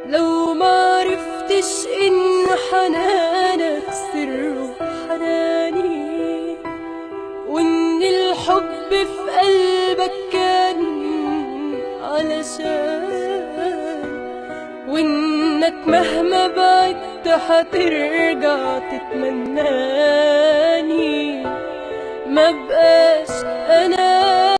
لو معرفتش إن حنانك سر حناني، وإن الحب في قلبك كان علشان، وإنك مهما بعدت هترجع تتمناني، ما بقاش أنا